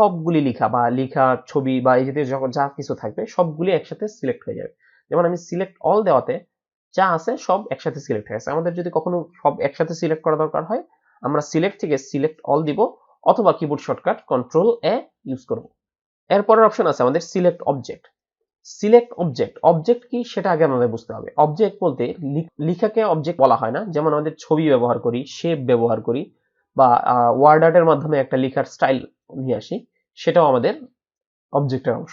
সবগুলি লিখা বা লিখা ছবি বা এই জাতীয় যা কিছু থাকবে সবগুলি একসাথে সিলেক্ট হয়ে যাবে। যেমন আমি সিলেক্ট অল দেওয়াতে যা আছে সব একসাথে সিলেক্ট হয়ে গেছে। আমাদের যদি কখনো সব একসাথে সিলেক্ট করা দরকার হয় আমরা সিলেক্ট থেকে সিলেক্ট অল দিব অথবা কিবোর্ড শর্টকাট কন্ট্রোল এ ইউজ করব। এরপরের অপশন আছে আমাদের select object. Select object, object কি সেটা আগে আমাদের বুঝতে হবে। অবজেক্ট বলতে লিখাকে অবজেক্ট বলা হয় না। যেমন আমাদের ছবি ব্যবহার করি, শেপ ব্যবহার করি বা ওয়ার্ড আর্টের মাধ্যমে একটা লিখার স্টাইল নিয়ে আসি, সেটাও আমাদের অবজেক্টের অংশ।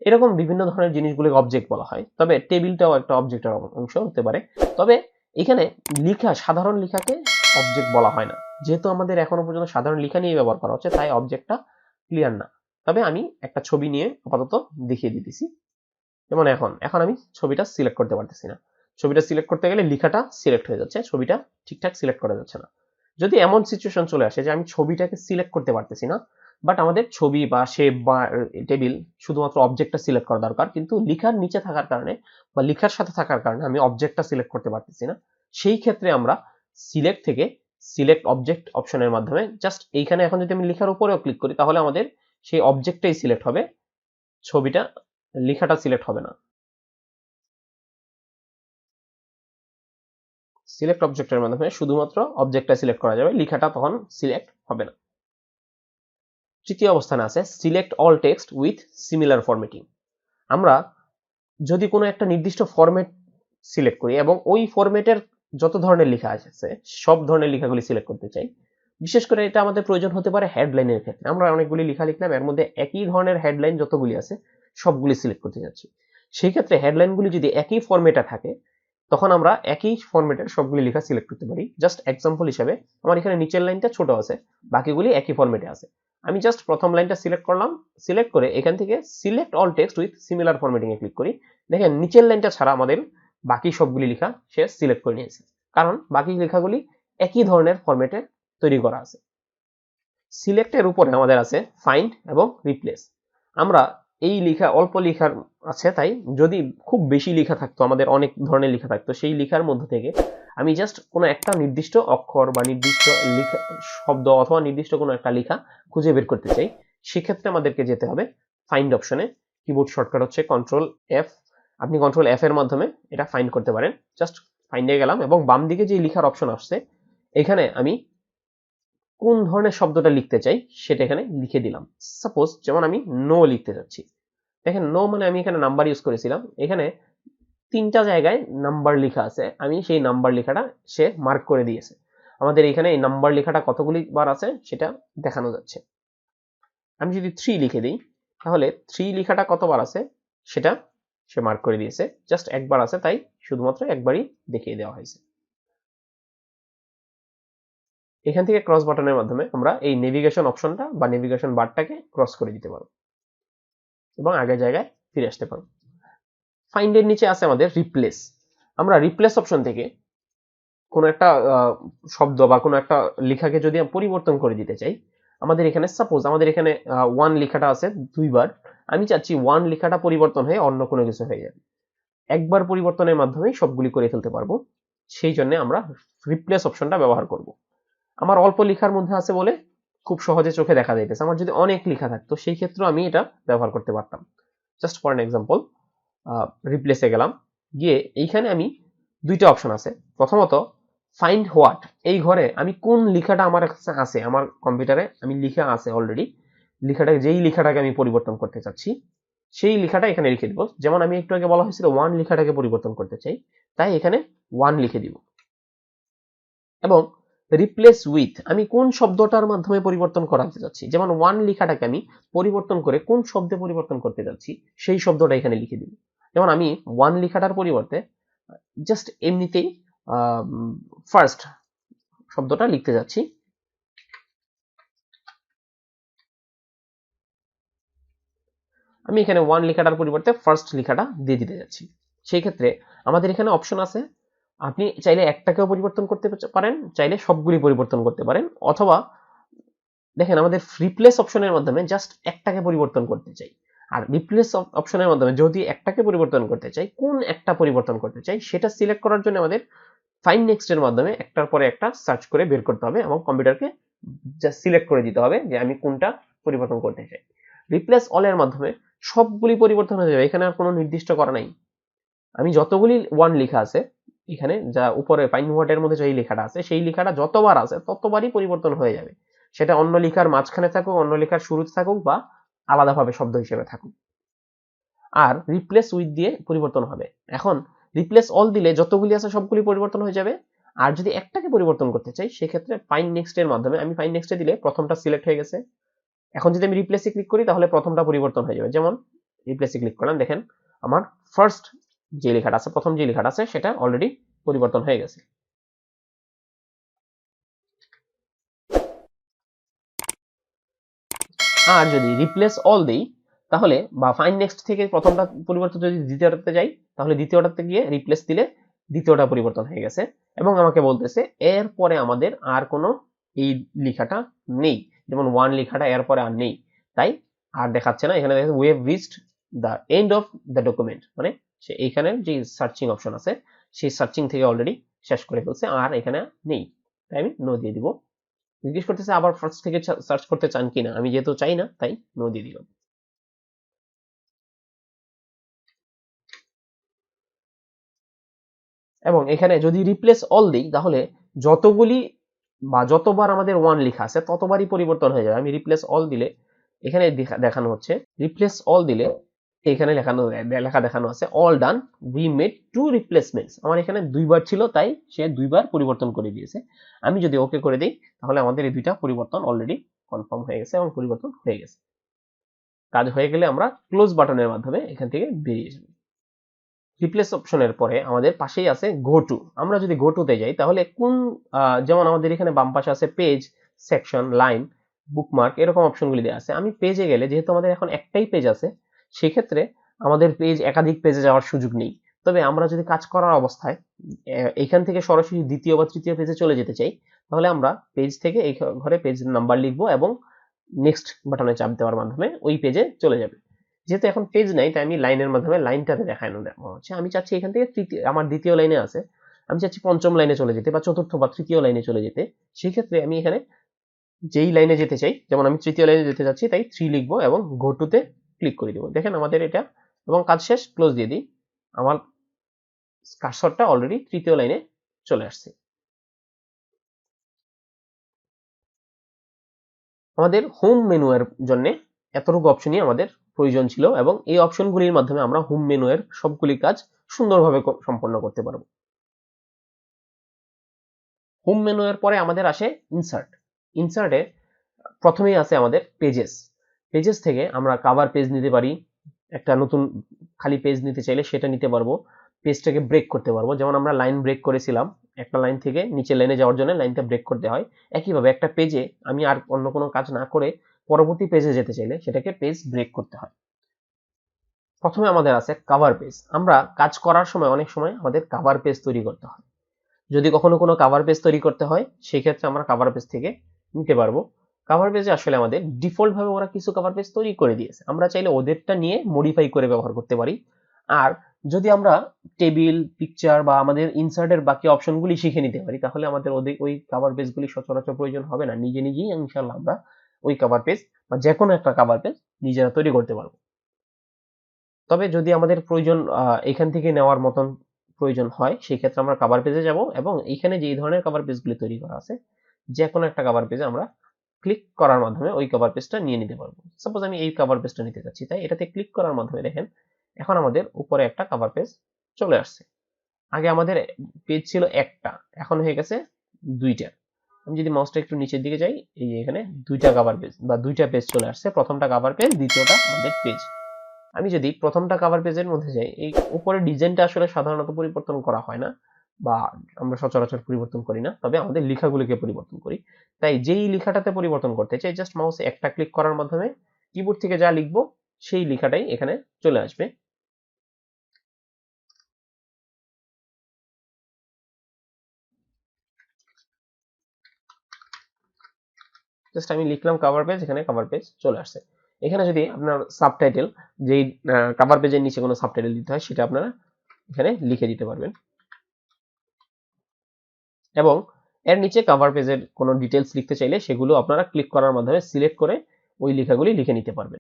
এরকম বিভিন্ন ধরনের জিনিসগুলোকে অবজেক্ট বলা হয়। তবে টেবিলটাও একটা অবজেক্টের অংশ হতে পারে। তবে এখানে লিখা, সাধারণ লিখাকে অবজেক্ট বলা হয় না। যেহেতু আমাদের এখনো পর্যন্ত সাধারণ লিখা নিয়ে ব্যবহার করা হচ্ছে তাই অবজেক্টটা ক্লিয়ার না। তবে আমি একটা ছবি নিয়ে আপাতত দেখিয়ে দিতেছি। যেমন এখন আমি ছবিটা সিলেক্ট করতে পারতেছি না। ছবিটা সিলেক্ট করতে গেলে লিখাটা সিলেক্ট হয়ে যাচ্ছে, ছবিটা ঠিকঠাক সিলেক্ট করা যাচ্ছে না। যদি এমন সিচুয়েশন চলে আসে যে আমি ছবিটাকে সিলেক্ট করতে পারতেছি না, বাট আমাদের ছবি বা শেপ বা টেবিল শুধুমাত্র অবজেক্টটা সিলেক্ট করা দরকার, কিন্তু লিখার নিচে থাকার কারণে বা লিখার সাথে থাকার কারণে আমি অবজেক্টটা সিলেক্ট করতে পারতেছি না, সেই ক্ষেত্রে আমরা সিলেক্ট থেকে সিলেক্ট অবজেক্ট অপশনের মাধ্যমে জাস্ট এইখানে এখন যদি আমি লিখার উপরেও ক্লিক করি তাহলে আমাদের সেই অবজেক্টটাই সিলেক্ট হবে, ছবিটা লিখাটা সিলেক্ট হবে না। সিলেক্ট অবজেক্টের মাধ্যমে শুধুমাত্র অবজেক্টটা সিলেক্ট করা যাবে, লিখাটা তখন সিলেক্ট হবে না। তৃতীয় অবস্থানে আছে select all text with similar formatting. আমরা যদি কোনো একটা নির্দিষ্ট ফরম্যাট সিলেক্ট করি এবং ওই ফরম্যাটের যত ধরনের লেখা আছে সব ধরনের লেখাগুলি সিলেক্ট করতে চাই, বিশেষ করে এটা আমাদের প্রয়োজন হতে পারে হেডলাইনের ক্ষেত্রে। আমরা অনেকগুলি লেখা লিখলাম, এর মধ্যে একই ধরনের হেডলাইন যতগুলি আছে সবগুলি সিলেক্ট করতে যাচ্ছি। সেই ক্ষেত্রে হেডলাইনগুলি যদি একই ফরম্যাটে থাকে তখন আমরা একই ফরম্যাটের সবগুলি লেখা সিলেক্ট করতে পারি। জাস্ট এক্সাম্পল হিসেবে আমার এখানে নিচের লাইনটা ছোট আছে, বাকিগুলি একই ফরম্যাটে আছে। আমি জাস্ট প্রথম লাইনটা সিলেক্ট করলাম, সিলেক্ট করে এখান থেকে select all text with similar formatting A click করি। দেখেন নিচের লাইনটা ছাড়া আমাদের বাকি সবগুলি লেখা সে সিলেক্ট করে নিয়েছে, কারণ বাকি লেখাগুলি একই ধরনের ফরম্যাটে তৈরি করা আছে। সিলেক্টের উপরে আমাদের আছে ফাইন্ড এবং রিপ্লেস। আমরা এই লেখা অল্প লেখার আছে, তাই যদি খুব বেশি লেখা থাকতো, আমাদের অনেক ধরনের লেখা থাকতো, সেই লেখার মধ্যে থেকে আমি জাস্ট কোনো একটা নির্দিষ্ট অক্ষর বা নির্দিষ্ট লেখা শব্দ অথবা নির্দিষ্ট কোনো একটা লেখা খুঁজে বের করতে চাই, সেক্ষেত্রে আমাদেরকে যেতে হবে ফাইন্ড অপশনে। কিবোর্ড শর্টকাট হচ্ছে কন্ট্রোল এফ। আপনি কন্ট্রোল এফ এর মাধ্যমে এটা ফাইন্ড করতে পারেন। জাস্ট ফাইন্ডে গেলাম এবং বাম দিকে যে লেখার অপশন আসছে এখানে আমি কোন ধরনের শব্দটা লিখতে চাই সেটা এখানে লিখে দিলাম। সাপোজ যেমন আমি নো লিখতে যাচ্ছি, দেখেন নো মানে আমি এখানে নাম্বার ইউজ করেছিলাম, এখানে 3টা জায়গায় নাম্বার লেখা আছে, আমি সেই নাম্বার লেখাটা সে মার্ক করে দিয়েছে। আমাদের এখানে এই নাম্বার লেখাটা কতগুলি বার আছে সেটা দেখানো যাচ্ছে। আমি যদি 3 লিখে দিই তাহলে 3 লেখাটা কতবার আছে সেটা সে মার্ক করে দিয়েছে। জাস্ট একবার আছে, তাই শুধুমাত্র একবারই দেখিয়ে দেওয়া হয়েছে। এখান থেকে ক্রস বাটনের মাধ্যমে আমরা এই নেভিগেশন অপশনটা বা নেভিগেশন বারটাকে ক্রস করে দিতে পারবো এবং আগের জায়গায় ফিরে আসতে পারবো। ফাইন্ডের নিচে আছে আমাদের রিপ্লেস। আমরা রিপ্লেস অপশন থেকে কোনো একটা শব্দ বা কোনো একটা লেখাকে যদি পরিবর্তন করে দিতে চাই, আমাদের এখানে সাপোজ আমাদের এখানে 1 লেখাটা আছে 2বার, আমি চাচ্ছি 1 লেখাটা পরিবর্তন হয়ে অন্য কোনো কিছু হয়ে যাবে। একবার পরিবর্তনের মাধ্যমে সবগুলি করে ফেলতে পারবো, সেই জন্য আমরা রিপ্লেস অপশনটা ব্যবহার করব। আমার অল্প লেখার মধ্যে আছে বলে খুব সহজে চোখে দেখা যাইতেছে। আমার যদি অনেক লেখা থাকতো সেই ক্ষেত্রে আমি এটা ব্যবহার করতে পারতাম। জাস্ট ফর এন এক্সাম্পল রিপ্লেসে গেলাম, গিয়ে এইখানে আমি 2টা অপশন আছে। প্রথমত ফাইন্ড হোয়াট, এই ঘরে আমি কোন লেখাটা আমার কাছে আছে, আমার কম্পিউটারে আমি লেখা আছে অলরেডি, লেখাটা যেই লেখাটাকে আমি পরিবর্তন করতে চাচ্ছি সেই লেখাটা এখানে লিখে দিব। যেমন আমি একটু আগে বলা হয়েছিল 1 লেখাটাকে পরিবর্তন করতে চাই, তাই এখানে 1 লিখে দিব। এবং রিপ্লেস উইথ, আমি কোন শব্দটার মাধ্যমে পরিবর্তন করাতে যাচ্ছি, যেমন 1 লেখাটাকে আমি পরিবর্তন করে কোন শব্দে পরিবর্তন করতে যাচ্ছি সেই শব্দটা এখানে লিখে দিব। যেমন আমি 1 লেখাটার পরিবর্তে জাস্ট এমনিতেই ফার্স্ট শব্দটা লিখতে যাচ্ছি। আমি এখানে 1 লেখাটার পরিবর্তে ফার্স্ট লেখাটা দিয়ে দিতে যাচ্ছি। সেই ক্ষেত্রে আমাদের এখানে অপশন আছে, আপনি চাইলে একটাকেও পরিবর্তন করতে পারেন, চাইলে সবগুলি পরিবর্তন করতে পারেন, অথবা দেখেন আমাদের রিপ্লেস অপশনের মাধ্যমে জাস্ট একটাকে পরিবর্তন করতে চাই। আর রিপ্লেস অপশনের মাধ্যমে যদি একটাকে পরিবর্তন করতে চাই, কোন একটা পরিবর্তন করতে চাই সেটা সিলেক্ট করার জন্য আমাদের ফাইন্ড নেক্সট এর মাধ্যমে একটার পরে একটা সার্চ করে বের করতে হবে এবং কম্পিউটারকে জাস্ট সিলেক্ট করে দিতে হবে যে আমি কোনটা পরিবর্তন করতে চাই। রিপ্লেস অল এর মাধ্যমে সবগুলি পরিবর্তন হয়ে যাবে, এখানে আর কোনো নির্দিষ্ট করা নাই। আমি যতগুলি ওয়ান লেখা আছে এখানে, যা উপরে ফাইন ওয়ার্ডের মধ্যে যে লেখাটা আছে সেই লেখাটা যতবার আছে ততবারই পরিবর্তন হয়ে যাবে, সেটা অন্য লেখার মাঝখানে থাকুক, অন্য লেখার শুরুতে থাকুক, বা আলাদাভাবে শব্দ হিসেবে থাকুক। আর রিপ্লেস উইথ দিয়ে পরিবর্তন হবে। এখন রিপ্লেস অল দিলে যতগুলি আছে সবগুলি পরিবর্তন হয়ে যাবে। আর যদি একটাকে পরিবর্তন করতে চাই সেক্ষেত্রে ফাইন নেক্সট এর মাধ্যমে, আমি ফাইন নেক্সটে দিলে প্রথমটা সিলেক্ট হয়ে গেছে, এখন যদি আমি রিপ্লেসে ক্লিক করি তাহলে প্রথমটা পরিবর্তন হয়ে যাবে। যেমন রিপ্লেসে ক্লিক করলাম, দেখেন আমার ফার্স্ট যে লেখাটা আছে, প্রথম যে লেখাটা আছে সেটা অলরেডি পরিবর্তন হয়ে গেছে। আর যদি রিপ্লেস অল দেই তাহলে, বা ফাইন নেক্সট থেকে প্রথমটা পরিবর্তন যদি দ্বিতীয়টাতে যাই তাহলে দ্বিতীয়টাতে গিয়ে রিপ্লেস দিলে দ্বিতীয়টা পরিবর্তন হয়ে গেছে, এবং আমাকে বলতেছে এরপরে আমাদের আর কোনো এই লেখাটা নেই, যেমন ওয়ান লেখাটা এরপরে আর নেই, তাই আর দেখাচ্ছে না। এখানে দেখেন we have reached the end of the document, মানে সে এইখানে যে সার্চিং অপশন আছে সেই সার্চিং থেকে অলরেডি শেষ করে ফেলছে, আর এখানে নেই, তাই আমি নো দিয়ে দিব। জিজ্ঞেস করতেছে আবার ফার্স্ট থেকে সার্চ করতে চান কিনা, আমি যেহেতু চাই না তাই নো দিয়ে দিলাম। এবং এখানে যদি রিপ্লেস অল দিই তাহলে যতগুলি বা যতবার আমাদের ওয়ান লেখা আছে ততবারই পরিবর্তন হয়ে যাবে। আমি রিপ্লেস অল দিলে এখানে দেখানো হচ্ছে, রিপ্লেস অল দিলে এখানে লেখা দেখানো আছে all done we made to রিপ্লেসমেন্টস, আমার এখানে দুইবার ছিল তাই সে দুইবার পরিবর্তন করে দিয়েছে। আমি যদি ওকে করে দিই তাহলে আমাদের এই দুইটা পরিবর্তন অলরেডি কনফার্ম হয়ে গেছে এবং পরিবর্তন হয়ে গেছে। কাজ হয়ে গেলে আমরা ক্লোজ বাটনের মাধ্যমে এখান থেকে বেরিয়ে যাব। রিপ্লেস অপশনের পরে আমাদের পাশেই আছে গো টু। আমরা যদি গো টুতে যাই তাহলে কোন, যেমন আমাদের এখানে বাম পাশে আছে পেজ, সেকশন, লাইন, বুকমার্ক, এরকম অপশনগুলি দেওয়া আছে। আমি পেজে গেলে, যেহেতু আমাদের এখন একটাই পেজ আছে, সেক্ষেত্রে আমাদের পেজ একাধিক পেজে যাওয়ার সুযোগ নেই। তবে আমরা যদি কাজ করার অবস্থায় এখান থেকে সরাসরি দ্বিতীয় বা তৃতীয় পেজে চলে যেতে চাই তাহলে আমরা পেজ থেকে এই ঘরে পেজ নাম্বার লিখবো এবং নেক্সট বাটনে চাপ দেওয়ার মাধ্যমে ওই পেজে চলে যাবে। যেহেতু এখন পেজ নাই তাই আমি লাইনের মাধ্যমে লাইনটাতে দেখানো হচ্ছে। আমি চাচ্ছি এখান থেকে আমার দ্বিতীয় লাইনে আছে, আমি চাচ্ছি পঞ্চম লাইনে চলে যেতে বা চতুর্থ বা তৃতীয় লাইনে চলে যেতে। সেই ক্ষেত্রে আমি এখানে যেই লাইনে যেতে চাই, যেমন আমি তৃতীয় লাইনে যেতে চাচ্ছি তাই 3 লিখবো এবং গো টু তে ক্লিক করে দিব। দেখেন আমাদের এটা, এবং কাজ শেষ, ক্লোজ দিয়ে দিই। আমার কার্সরটা অলরেডি তৃতীয় লাইনে চলে আসছে। আমাদের হোম মেনু এর জন্য এতটুকু অপশনই আমাদের প্রয়োজন ছিল, এবং এই অপশনগুলির মাধ্যমে আমরা হোম মেনু এর সবগুলি কাজ সুন্দরভাবে সম্পন্ন করতে পারবো। হোম মেনু এর পরে আমাদের আসে ইনসার্ট। ইনসার্টে প্রথমেই আছে আমাদের পেজেস। পেজেস থেকে আমরা কভার পেজ নিতে পারি, একটা নতুন খালি পেজ নিতে চাইলে সেটা নিতে পারবো, পেজটাকে ব্রেক করতে পারবো, যেমন আমরা লাইন ব্রেক করেছিলাম, একটা লাইন থেকে নিচে লাইনে যাওয়ার জন্য লাইনটা ব্রেক করতে হয়। একইভাবে একটা পেজে আমি আর অন্য কোনো কাজ না করে পরবর্তী পেজে যেতে চাইলে সেটাকে পেজ ব্রেক করতে হয়। প্রথমে আমাদের আছে কভার পেজ। আমরা কাজ করার সময় অনেক সময় আমাদের কভার পেজ তৈরি করতে হয়। যদি কখনো কোনো কভার পেজ তৈরি করতে হয় সেই ক্ষেত্রে আমরা কভার পেজ থেকে নিতে পারবো। কভার পেজে আসলে আমাদের ডিফল্ট ভাবে ওরা কিছু কভার পেজ তৈরি করে দিয়েছে, আমরা চাইলে ওদেরটা নিয়ে মডিফাই করে ব্যবহার করতে পারি। আর যদি আমরা টেবিল, পিকচার বা আমাদের ইনসার্টের বাকি অপশনগুলি শিখে নিতে পারি তাহলে আমাদের ওই কভার পেজগুলি সচরাচর প্রয়োজন হবে না, নিজে নিজেই ইনশাআল্লাহ আমরা ওই কভার পেজ বা যে কোনো একটা কভার পেজ নিজেরা তৈরি করতে পারবো। তবে যদি আমাদের প্রয়োজন এখান থেকে নেওয়ার মতন প্রয়োজন হয় সেই ক্ষেত্রে আমরা কভার পেজে যাব এবং এইখানে যে ধরনের কভার পেজগুলি তৈরি করা আছে যে কোনো একটা কভার পেজে আমরা ক্লিক করার মাধ্যমে ওই কভার পেজটা নিয়ে নিতে পারবো। সাপোজ আমি এই কভার পেজটা নিতে যাচ্ছি, তাই এটাতে ক্লিক করার মাধ্যমে দেখেন এখন আমাদের উপরে একটা কভার পেজ চলে আসছে। আগে আমাদের পেজ ছিল একটা, এখন হয়ে গেছে দুইটা। আমি যদি মাউসটা একটু নিচের দিকে যাই, এই যে এখানে দুইটা কভার পেজ বা দুইটা পেজ চলে আসছে, প্রথমটা কভার পেজ, দ্বিতীয়টা আমাদের পেজ। আমি যদি প্রথমটা কভার পেজের মধ্যে যাই, এই উপরের ডিজাইনটা আসলে সাধারণত পরিবর্তন করা হয় না বা আমরা সচরাচর পরিবর্তন করি না, তবে আমাদের লেখাগুলিকে পরিবর্তন করি। তাই যেই লেখাটাতে পরিবর্তন করতে চাই জাস্ট মাউসে একটা ক্লিক করার মাধ্যমে কিবোর্ড থেকে যা লিখবো সেই লেখাটাই এখানে চলে আসবে। জাস্ট আমি লিখলাম কভার পেজ, এখানে কভার পেজ চলে আসছে। এখানে যদি আপনার সাবটাইটেল, যেই কভার পেজের নিচে কোনো সাবটাইটেল দিতে হয় সেটা আপনারা এখানে লিখে দিতে পারবেন, এবং এর নিচে কভার পেজের কোনো ডিটেলস লিখতে চাইলে সেগুলো আপনারা ক্লিক করার মাধ্যমে সিলেক্ট করে ওই লেখাগুলি লিখে নিতে পারবেন।